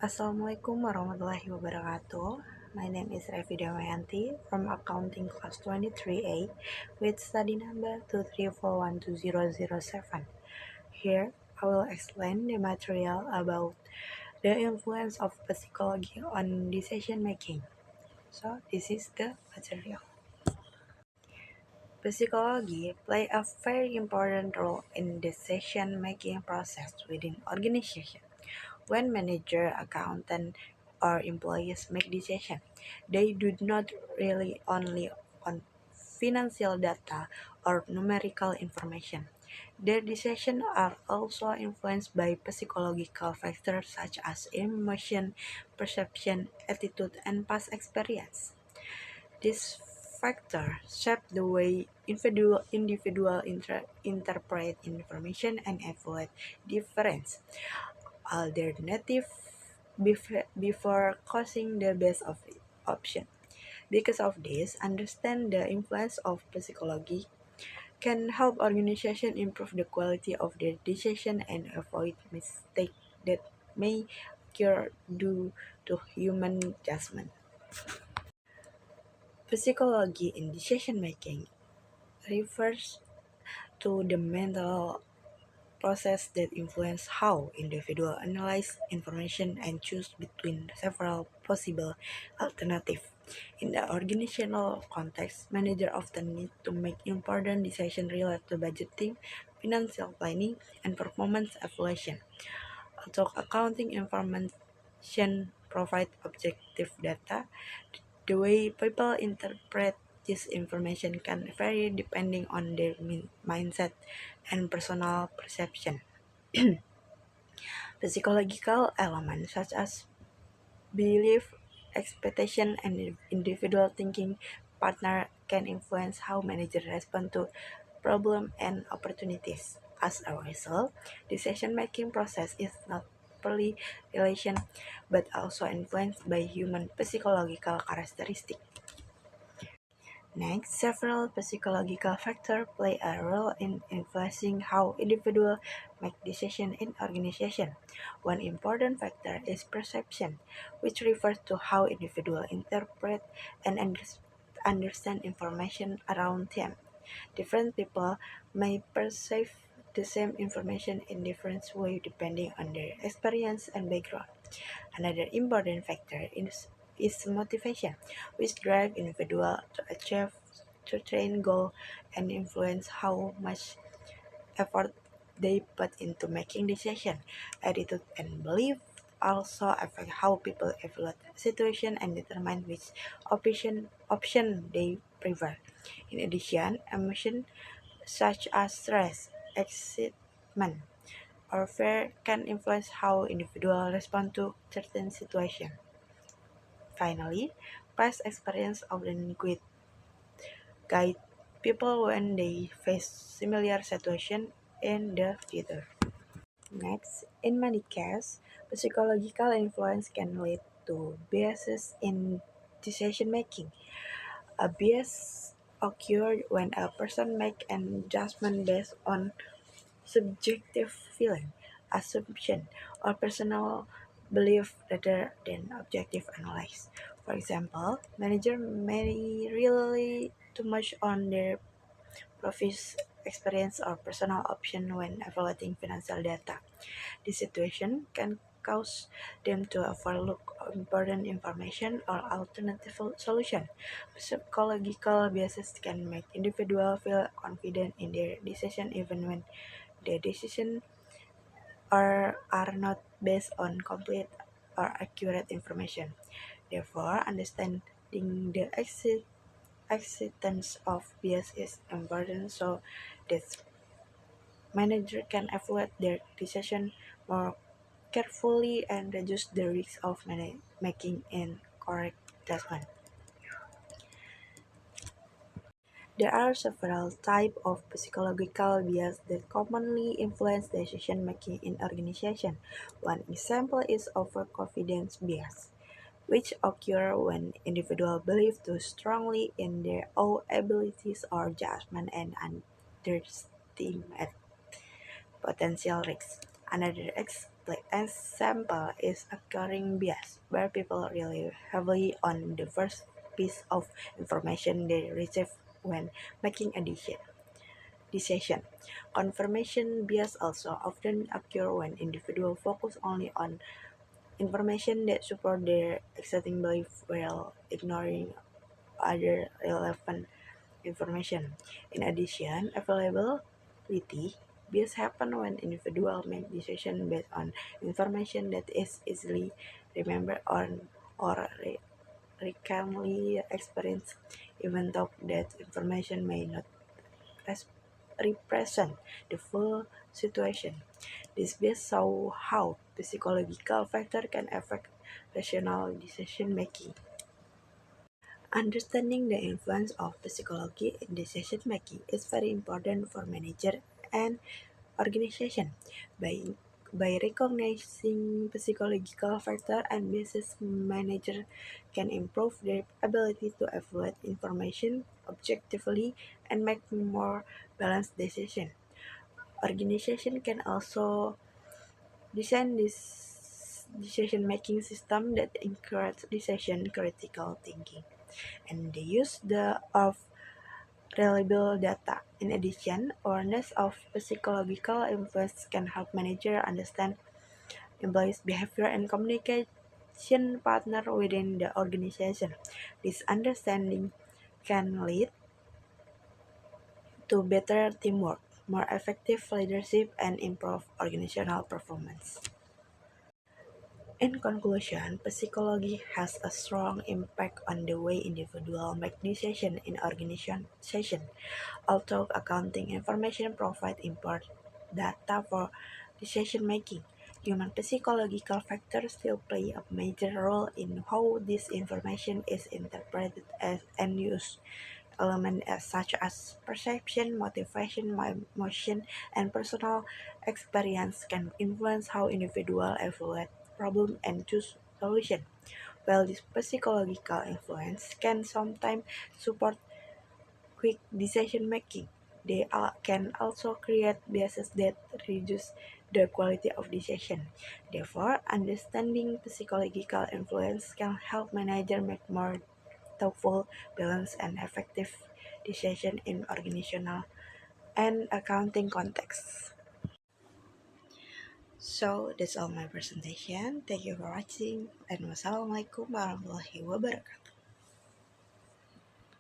Assalamualaikum warahmatullahi wabarakatuh. My name is Revi Damayanti from Accounting Class 23A with study number 2341207. Here, I will explain the material about the influence of psychology on decision making. So, this is the material. Psychology play a very important role in decision making process within organization. When manager, accountant, or employees make decisions, they do not rely only on financial data or numerical information. Their decisions are also influenced by psychological factors such as emotion, perception, attitude, and past experience. These factors shape the way individual interpret information and evaluate difference alternative before choosing the best of option. Because of this, understand the influence of psychology can help organization improve the quality of their decision and avoid mistakes that may occur due to human judgment. Psychology in decision making refers to the mental process that influence how individuals analyze information and choose between several possible alternatives. In the organizational context, managers often need to make important decisions related to budgeting, financial planning, and performance evaluation. Although accounting information provides objective data, the way people interpret this information can vary depending on their mindset and personal perception. Psychological elements such as belief, expectation, and individual thinking partner can influence how managers respond to problems and opportunities. As a result, decision-making process is not purely relation but also influenced by human psychological characteristics. Next, several psychological factors play a role in influencing how individuals make decisions in organization. One important factor is perception, which refers to how individuals interpret and understand information around them. Different people may perceive the same information in different ways depending on their experience and background. Another important factor is motivation, which drives individuals to achieve certain goal and influence how much effort they put into making decisions. Attitude and belief also affect how people evaluate situation and determine which option they prefer. In addition, emotion such as stress, excitement, or fear can influence how individuals respond to certain situations. Finally, past experience often guide people when they face similar situations in the future. Next, in many cases, psychological influence can lead to biases in decision making. A bias occurs when a person makes an judgment based on subjective feeling, assumption, or personal belief rather than objective analysis. For example, manager may rely too much on their previous experience or personal option when evaluating financial data. This situation can cause them to overlook important information or alternative solution. Psychological biases can make individuals feel confident in their decision even when the decisions are not based on complete or accurate information. Therefore, understanding the existence of bias is important so that manager can evaluate their decision more carefully and reduce the risk of making incorrect judgment. There are several types of psychological bias that commonly influence decision making in organizations. One example is overconfidence bias, which occur when individuals believe too strongly in their own abilities or judgment and underestimate potential risks. Another example is occurring bias, where people rely heavily on the first piece of information they receive when making a decision. Confirmation bias also often occur when individuals focus only on information that support their existing belief while ignoring other relevant information. In addition, availability bias happen when individuals make decisions based on information that is easily remembered or recurrently experienced, even though that information may not res- represent the full situation. This bias show how psychological factors can affect rational decision making. Understanding the influence of psychology in decision making is very important for manager and organization. By by recognizing psychological factors and business manager can improve their ability to evaluate information objectively and make more balanced decisions. Organization can also design this decision-making system that encourage decision critical thinking and the of reliable data. In addition, awareness of psychological influence can help manager understand employees' behavior and communication partner within the organization. This understanding can lead to better teamwork, more effective leadership, and improved organizational performance. In conclusion, psychology has a strong impact on the way individuals make decisions in organizations. Although accounting information provides important data for decision making, human psychological factors still play a major role in how this information is interpreted and used. Elements such as perception, motivation, emotion, and personal experience can influence how individuals evaluate problems and choose solutions. While this psychological influence can sometimes support quick decision making, they can also create biases that reduce the quality of decision. Therefore, understanding psychological influence can help managers make more thoughtful, balanced, and effective decisions in organizational and accounting contexts. So that's all my presentation. Thank you for watching and wassalamualaikum warahmatullahi wabarakatuh.